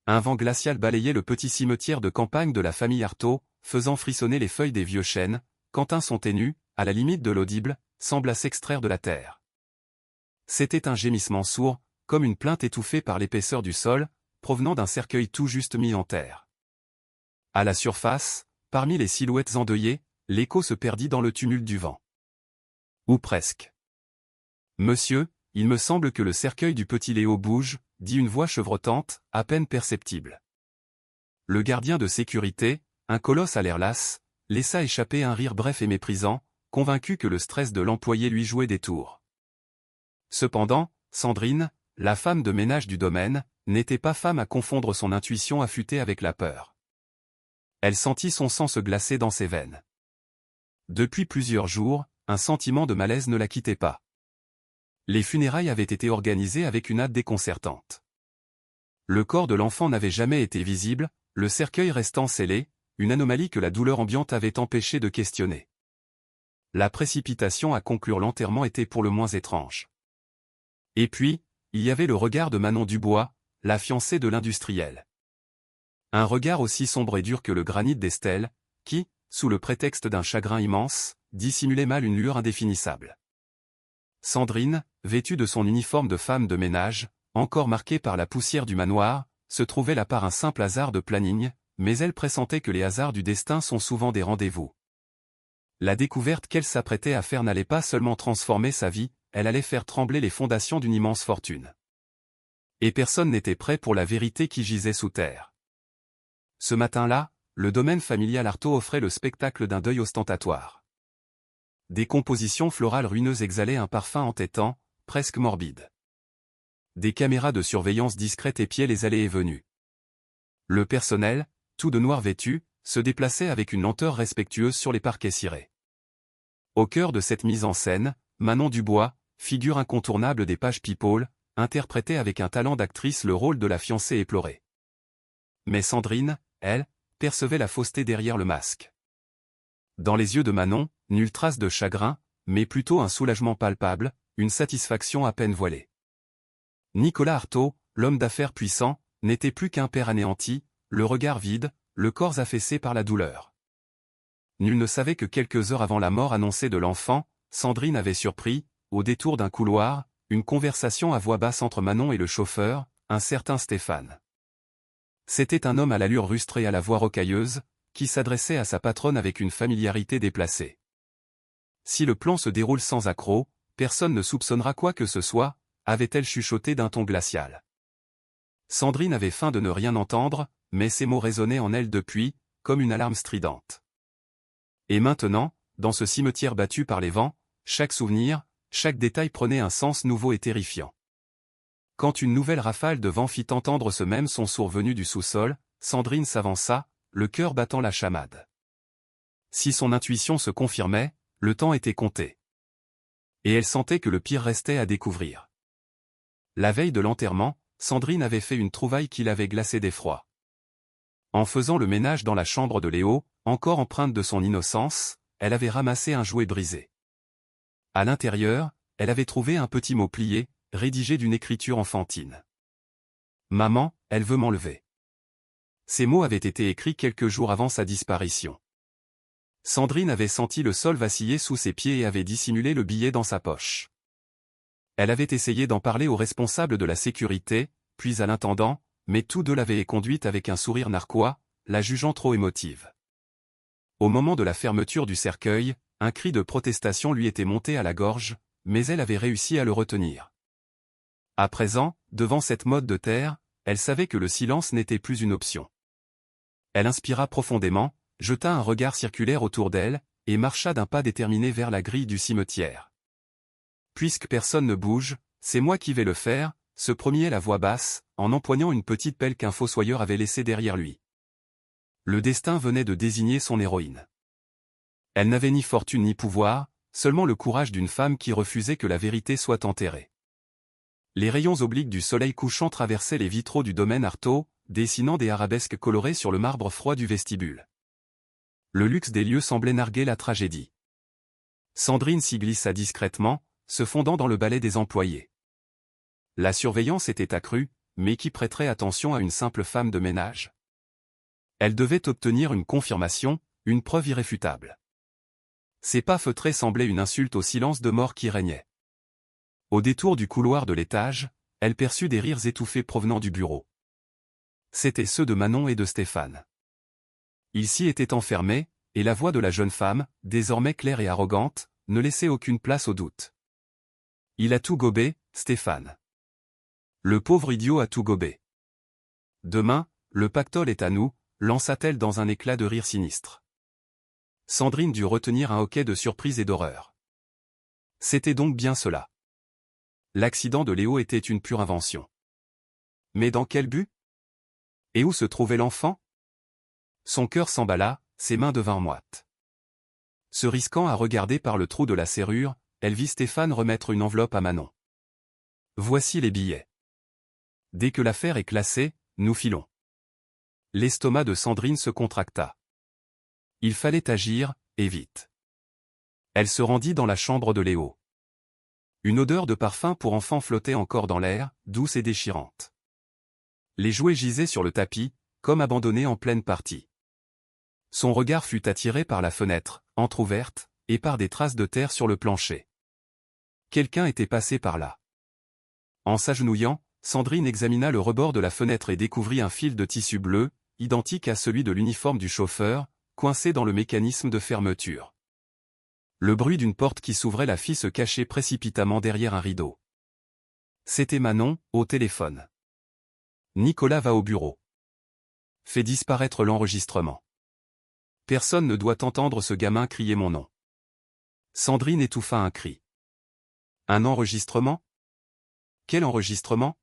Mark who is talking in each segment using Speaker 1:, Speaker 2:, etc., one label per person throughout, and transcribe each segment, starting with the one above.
Speaker 1: Un vent glacial balayait le petit cimetière de campagne de la famille Artaud, faisant frissonner les feuilles des vieux chênes, quand un son ténu, à la limite de l'audible, sembla s'extraire de la terre. C'était un gémissement sourd, comme une plainte étouffée par l'épaisseur du sol, provenant d'un cercueil tout juste mis en terre. À la surface, parmi les silhouettes endeuillées, l'écho se perdit dans le tumulte du vent. Ou presque. « Monsieur, il me semble que le cercueil du petit Léo bouge », dit une voix chevrotante, à peine perceptible. Le gardien de sécurité, un colosse à l'air las, laissa échapper un rire bref et méprisant, convaincu que le stress de l'employé lui jouait des tours. Cependant, Sandrine, la femme de ménage du domaine, n'était pas femme à confondre son intuition affûtée avec la peur. Elle sentit son sang se glacer dans ses veines. Depuis plusieurs jours, un sentiment de malaise ne la quittait pas. Les funérailles avaient été organisées avec une hâte déconcertante. Le corps de l'enfant n'avait jamais été visible, le cercueil restant scellé, une anomalie que la douleur ambiante avait empêché de questionner. La précipitation à conclure l'enterrement était pour le moins étrange. Et puis, il y avait le regard de Manon Dubois, la fiancée de l'industriel. Un regard aussi sombre et dur que le granit d'Estelle, qui, sous le prétexte d'un chagrin immense, dissimulait mal une lueur indéfinissable. Sandrine, vêtue de son uniforme de femme de ménage, encore marquée par la poussière du manoir, se trouvait là par un simple hasard de planning, mais elle pressentait que les hasards du destin sont souvent des rendez-vous. La découverte qu'elle s'apprêtait à faire n'allait pas seulement transformer sa vie, elle allait faire trembler les fondations d'une immense fortune. Et personne n'était prêt pour la vérité qui gisait sous terre. Ce matin-là, le domaine familial Artaud offrait le spectacle d'un deuil ostentatoire. Des compositions florales ruineuses exhalaient un parfum entêtant, presque morbide. Des caméras de surveillance discrètes épiaient les allées et venues. Le personnel, tout de noir vêtu, se déplaçait avec une lenteur respectueuse sur les parquets cirés. Au cœur de cette mise en scène, Manon Dubois, figure incontournable des pages People, interprétait avec un talent d'actrice le rôle de la fiancée éplorée. Mais Sandrine, elle, percevait la fausseté derrière le masque. Dans les yeux de Manon, nulle trace de chagrin, mais plutôt un soulagement palpable, une satisfaction à peine voilée. Nicolas Artaud, l'homme d'affaires puissant, n'était plus qu'un père anéanti, le regard vide, le corps affaissé par la douleur. Nul ne savait que quelques heures avant la mort annoncée de l'enfant, Sandrine avait surpris, au détour d'un couloir, une conversation à voix basse entre Manon et le chauffeur, un certain Stéphane. C'était un homme à l'allure rustre et à la voix rocailleuse, qui s'adressait à sa patronne avec une familiarité déplacée. Si le plan se déroule sans accroc, personne ne soupçonnera quoi que ce soit, avait-elle chuchoté d'un ton glacial. Sandrine avait feint de ne rien entendre, mais ces mots résonnaient en elle depuis, comme une alarme stridente. Et maintenant, dans ce cimetière battu par les vents, chaque souvenir, chaque détail prenait un sens nouveau et terrifiant. Quand une nouvelle rafale de vent fit entendre ce même son sourd venu du sous-sol, Sandrine s'avança, le cœur battant la chamade. Si son intuition se confirmait, le temps était compté. Et elle sentait que le pire restait à découvrir. La veille de l'enterrement, Sandrine avait fait une trouvaille qui l'avait glacée d'effroi. En faisant le ménage dans la chambre de Léo, encore empreinte de son innocence, elle avait ramassé un jouet brisé. À l'intérieur, elle avait trouvé un petit mot plié, rédigé d'une écriture enfantine. « Maman, elle veut m'enlever ». Ces mots avaient été écrits quelques jours avant sa disparition. Sandrine avait senti le sol vaciller sous ses pieds et avait dissimulé le billet dans sa poche. Elle avait essayé d'en parler au responsable de la sécurité, puis à l'intendant, mais tous deux l'avaient conduite avec un sourire narquois, la jugeant trop émotive. Au moment de la fermeture du cercueil, un cri de protestation lui était monté à la gorge, mais elle avait réussi à le retenir. À présent, devant cette mode de terre, elle savait que le silence n'était plus une option. Elle inspira profondément, jeta un regard circulaire autour d'elle, et marcha d'un pas déterminé vers la grille du cimetière. « Puisque personne ne bouge, c'est moi qui vais le faire », se promiait la voix basse, en empoignant une petite pelle qu'un fossoyeur avait laissée derrière lui. Le destin venait de désigner son héroïne. Elle n'avait ni fortune ni pouvoir, seulement le courage d'une femme qui refusait que la vérité soit enterrée. Les rayons obliques du soleil couchant traversaient les vitraux du domaine Artaud, dessinant des arabesques colorées sur le marbre froid du vestibule. Le luxe des lieux semblait narguer la tragédie. Sandrine s'y glissa discrètement, se fondant dans le balai des employés. La surveillance était accrue, mais qui prêterait attention à une simple femme de ménage? Elle devait obtenir une confirmation, une preuve irréfutable. Ses pas feutrés semblaient une insulte au silence de mort qui régnait. Au détour du couloir de l'étage, elle perçut des rires étouffés provenant du bureau. C'étaient ceux de Manon et de Stéphane. Ils s'y étaient enfermés, et la voix de la jeune femme, désormais claire et arrogante, ne laissait aucune place au doute. Il a tout gobé, Stéphane. Le pauvre idiot a tout gobé. Demain, le pactole est à nous, lança-t-elle dans un éclat de rire sinistre. Sandrine dut retenir un hoquet de surprise et d'horreur. C'était donc bien cela. L'accident de Léo était une pure invention. Mais dans quel but? Et où se trouvait l'enfant? Son cœur s'emballa, ses mains devinrent moites. Se risquant à regarder par le trou de la serrure, elle vit Stéphane remettre une enveloppe à Manon. Voici les billets. Dès que l'affaire est classée, nous filons. L'estomac de Sandrine se contracta. Il fallait agir, et vite. Elle se rendit dans la chambre de Léo. Une odeur de parfum pour enfant flottait encore dans l'air, douce et déchirante. Les jouets gisaient sur le tapis, comme abandonnés en pleine partie. Son regard fut attiré par la fenêtre, entr'ouverte, et par des traces de terre sur le plancher. Quelqu'un était passé par là. En s'agenouillant, Sandrine examina le rebord de la fenêtre et découvrit un fil de tissu bleu, identique à celui de l'uniforme du chauffeur, coincé dans le mécanisme de fermeture. Le bruit d'une porte qui s'ouvrait la fit se cacher précipitamment derrière un rideau. C'était Manon, au téléphone. Nicolas va au bureau. Fais disparaître l'enregistrement. Personne ne doit entendre ce gamin crier mon nom. Sandrine étouffa un cri. Un enregistrement? Quel enregistrement?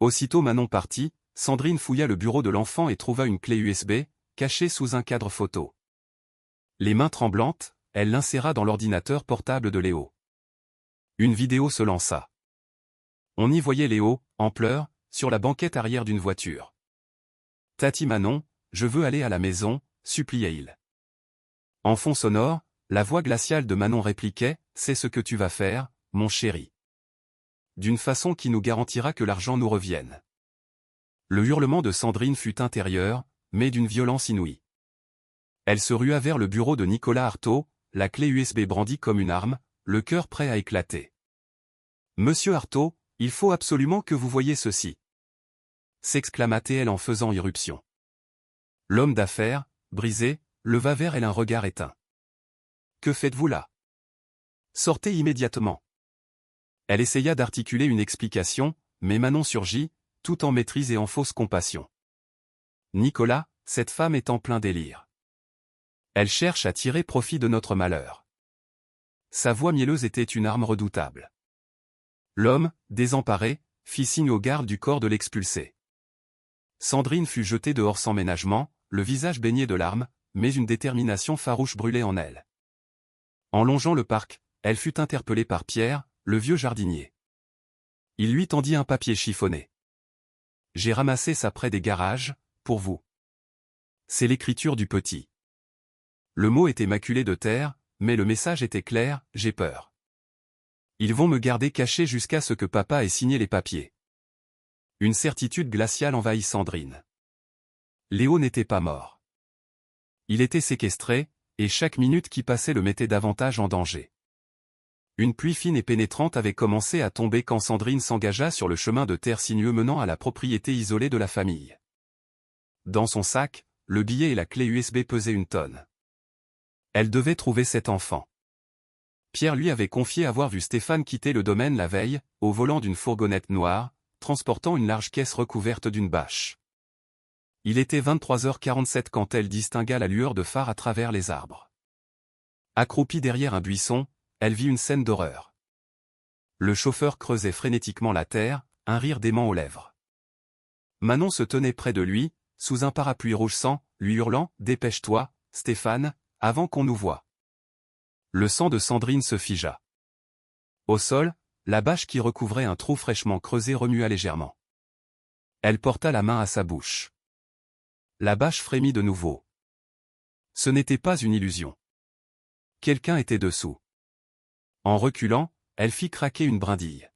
Speaker 1: Aussitôt Manon partit, Sandrine fouilla le bureau de l'enfant et trouva une clé USB, cachée sous un cadre photo. Les mains tremblantes, elle l'inséra dans l'ordinateur portable de Léo. Une vidéo se lança. On y voyait Léo, en pleurs, sur la banquette arrière d'une voiture. « Tati Manon, je veux aller à la maison », suppliait-il. En fond sonore, la voix glaciale de Manon répliquait « C'est ce que tu vas faire, mon chéri. D'une façon qui nous garantira que l'argent nous revienne. » Le hurlement de Sandrine fut intérieur, mais d'une violence inouïe. Elle se rua vers le bureau de Nicolas Artaud, la clé USB brandie comme une arme, le cœur prêt à éclater. « Monsieur Artaud, il faut absolument que vous voyiez ceci !» s'exclama-t-elle en faisant irruption. L'homme d'affaires, brisé, leva vers elle un regard éteint. « Que faites-vous là? Sortez immédiatement !» Elle essaya d'articuler une explication, mais Manon surgit, tout en maîtrise et en fausse compassion. « Nicolas, cette femme est en plein délire. Elle cherche à tirer profit de notre malheur. » Sa voix mielleuse était une arme redoutable. L'homme, désemparé, fit signe aux gardes du corps de l'expulser. Sandrine fut jetée dehors sans ménagement, le visage baigné de larmes, mais une détermination farouche brûlait en elle. En longeant le parc, elle fut interpellée par Pierre, le vieux jardinier. Il lui tendit un papier chiffonné. « J'ai ramassé ça près des garages, pour vous. C'est l'écriture du petit. » Le mot était maculé de terre, mais le message était clair, « J'ai peur. Ils vont me garder caché jusqu'à ce que papa ait signé les papiers. » Une certitude glaciale envahit Sandrine. Léo n'était pas mort. Il était séquestré, et chaque minute qui passait le mettait davantage en danger. Une pluie fine et pénétrante avait commencé à tomber quand Sandrine s'engagea sur le chemin de terre sinueux menant à la propriété isolée de la famille. Dans son sac, le billet et la clé USB pesaient une tonne. Elle devait trouver cet enfant. Pierre lui avait confié avoir vu Stéphane quitter le domaine la veille, au volant d'une fourgonnette noire, transportant une large caisse recouverte d'une bâche. Il était 23h47 quand elle distingua la lueur de phare à travers les arbres. Accroupie derrière un buisson, elle vit une scène d'horreur. Le chauffeur creusait frénétiquement la terre, un rire dément aux lèvres. Manon se tenait près de lui, sous un parapluie rouge sang, lui hurlant « Dépêche-toi, Stéphane, avant qu'on nous voie. » Le sang de Sandrine se figea. Au sol, la bâche qui recouvrait un trou fraîchement creusé remua légèrement. Elle porta la main à sa bouche. La bâche frémit de nouveau. Ce n'était pas une illusion. Quelqu'un était dessous. En reculant, elle fit craquer une brindille.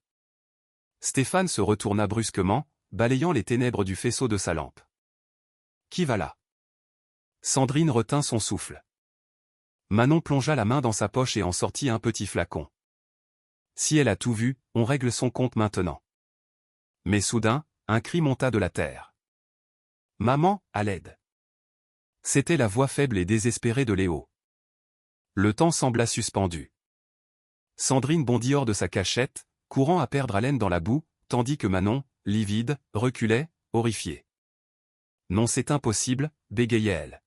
Speaker 1: Stéphane se retourna brusquement, balayant les ténèbres du faisceau de sa lampe. Qui va là? Sandrine retint son souffle. Manon plongea la main dans sa poche et en sortit un petit flacon. Si elle a tout vu, on règle son compte maintenant. Mais soudain, un cri monta de la terre. Maman, à l'aide. C'était la voix faible et désespérée de Léo. Le temps sembla suspendu. Sandrine bondit hors de sa cachette, courant à perdre haleine dans la boue, tandis que Manon, livide, reculait, horrifiée. Non, c'est impossible, bégayait-elle.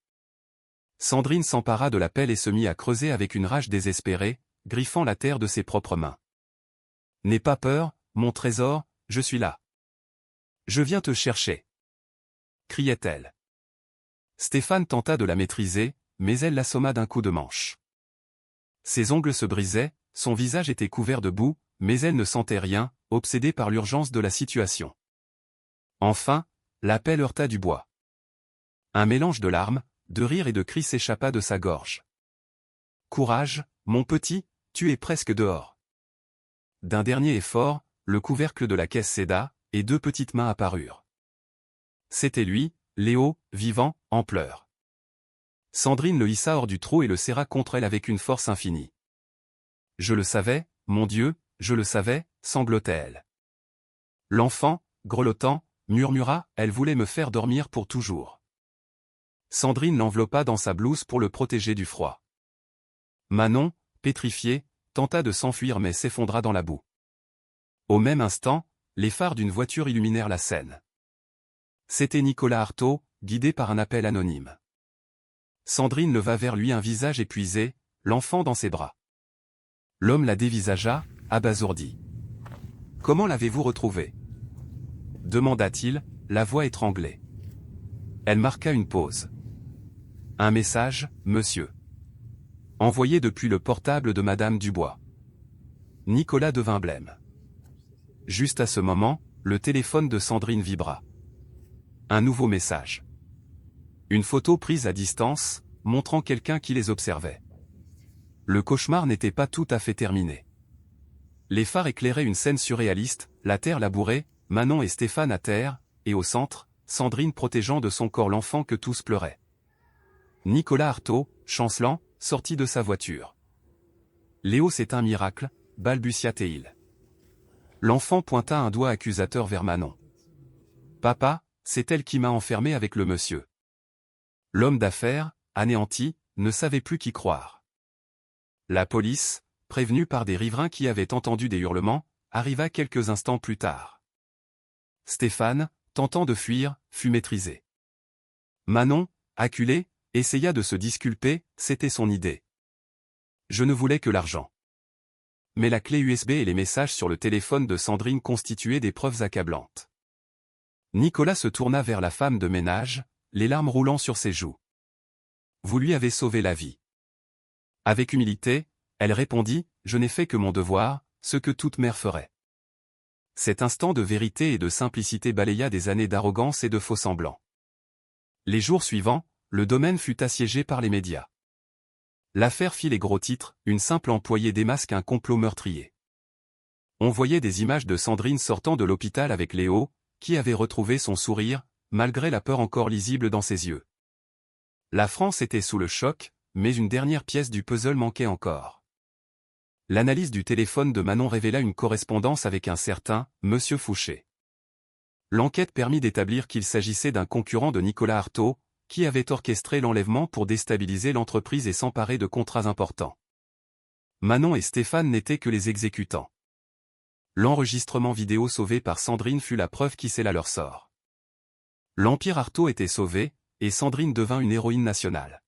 Speaker 1: Sandrine s'empara de la pelle et se mit à creuser avec une rage désespérée, griffant la terre de ses propres mains. N'aie pas peur, mon trésor, je suis là. Je viens te chercher. Criait-elle. Stéphane tenta de la maîtriser, mais elle l'assomma d'un coup de manche. Ses ongles se brisaient, son visage était couvert de boue, mais elle ne sentait rien, obsédée par l'urgence de la situation. Enfin, la pelle heurta du bois. Un mélange de larmes, de rires et de cris s'échappa de sa gorge. Courage, mon petit, tu es presque dehors. D'un dernier effort, le couvercle de la caisse céda, et deux petites mains apparurent. C'était lui, Léo, vivant, en pleurs. Sandrine le hissa hors du trou et le serra contre elle avec une force infinie. Je le savais, mon Dieu, je le savais, sanglotait-elle. L'enfant, grelottant, murmura, elle voulait me faire dormir pour toujours. Sandrine l'enveloppa dans sa blouse pour le protéger du froid. Manon, pétrifiée, tenta de s'enfuir mais s'effondra dans la boue. Au même instant, les phares d'une voiture illuminèrent la scène. C'était Nicolas Arthaud, guidé par un appel anonyme. Sandrine leva vers lui un visage épuisé, l'enfant dans ses bras. L'homme la dévisagea, abasourdi. « Comment l'avez-vous retrouvé » demanda-t-il, la voix étranglée. Elle marqua une pause. « Un message, monsieur. Envoyé depuis le portable de Madame Dubois. » Nicolas devint blême. Juste à ce moment, le téléphone de Sandrine vibra. Un nouveau message. Une photo prise à distance, montrant quelqu'un qui les observait. Le cauchemar n'était pas tout à fait terminé. Les phares éclairaient une scène surréaliste, la terre labourée, Manon et Stéphane à terre, et au centre, Sandrine protégeant de son corps l'enfant que tous pleuraient. Nicolas Arthaud, chancelant, sortit de sa voiture. Léo, c'est un miracle, balbutia-t-il. L'enfant pointa un doigt accusateur vers Manon. Papa, c'est elle qui m'a enfermé avec le monsieur. L'homme d'affaires, anéanti, ne savait plus qui croire. La police, prévenue par des riverains qui avaient entendu des hurlements, arriva quelques instants plus tard. Stéphane, tentant de fuir, fut maîtrisé. Manon, acculée, essaya de se disculper, c'était son idée. Je ne voulais que l'argent. Mais la clé USB et les messages sur le téléphone de Sandrine constituaient des preuves accablantes. Nicolas se tourna vers la femme de ménage, les larmes roulant sur ses joues. Vous lui avez sauvé la vie. Avec humilité, elle répondit, je n'ai fait que mon devoir, ce que toute mère ferait. Cet instant de vérité et de simplicité balaya des années d'arrogance et de faux-semblants. Les jours suivants, le domaine fut assiégé par les médias. L'affaire fit les gros titres, une simple employée démasque un complot meurtrier. On voyait des images de Sandrine sortant de l'hôpital avec Léo, qui avait retrouvé son sourire, malgré la peur encore lisible dans ses yeux. La France était sous le choc, mais une dernière pièce du puzzle manquait encore. L'analyse du téléphone de Manon révéla une correspondance avec un certain Monsieur Fouché. L'enquête permit d'établir qu'il s'agissait d'un concurrent de Nicolas Arthaud, qui avait orchestré l'enlèvement pour déstabiliser l'entreprise et s'emparer de contrats importants. Manon et Stéphane n'étaient que les exécutants. L'enregistrement vidéo sauvé par Sandrine fut la preuve qui scella leur sort. L'Empire Arthaud était sauvé, et Sandrine devint une héroïne nationale.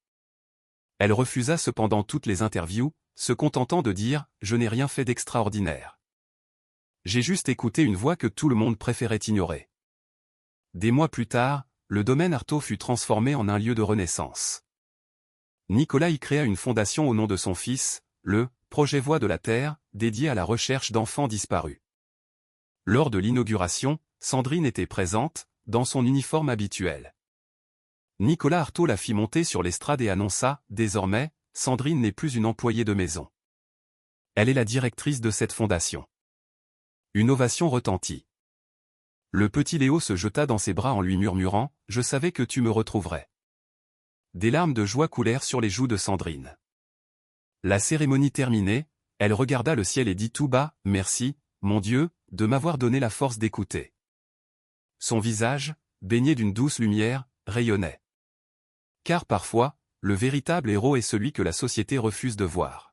Speaker 1: Elle refusa cependant toutes les interviews, se contentant de dire « Je n'ai rien fait d'extraordinaire. J'ai juste écouté une voix que tout le monde préférait ignorer. » Des mois plus tard, le domaine Arthaud fut transformé en un lieu de renaissance. Nicolas y créa une fondation au nom de son fils, le « Projet Voix de la Terre », dédié à la recherche d'enfants disparus. Lors de l'inauguration, Sandrine était présente, dans son uniforme habituel. Nicolas Arthaud la fit monter sur l'estrade et annonça, désormais, Sandrine n'est plus une employée de maison. Elle est la directrice de cette fondation. Une ovation retentit. Le petit Léo se jeta dans ses bras en lui murmurant « Je savais que tu me retrouverais ». Des larmes de joie coulèrent sur les joues de Sandrine. La cérémonie terminée, elle regarda le ciel et dit tout bas « Merci, mon Dieu, de m'avoir donné la force d'écouter ». Son visage, baigné d'une douce lumière, rayonnait. Car parfois, le véritable héros est celui que la société refuse de voir.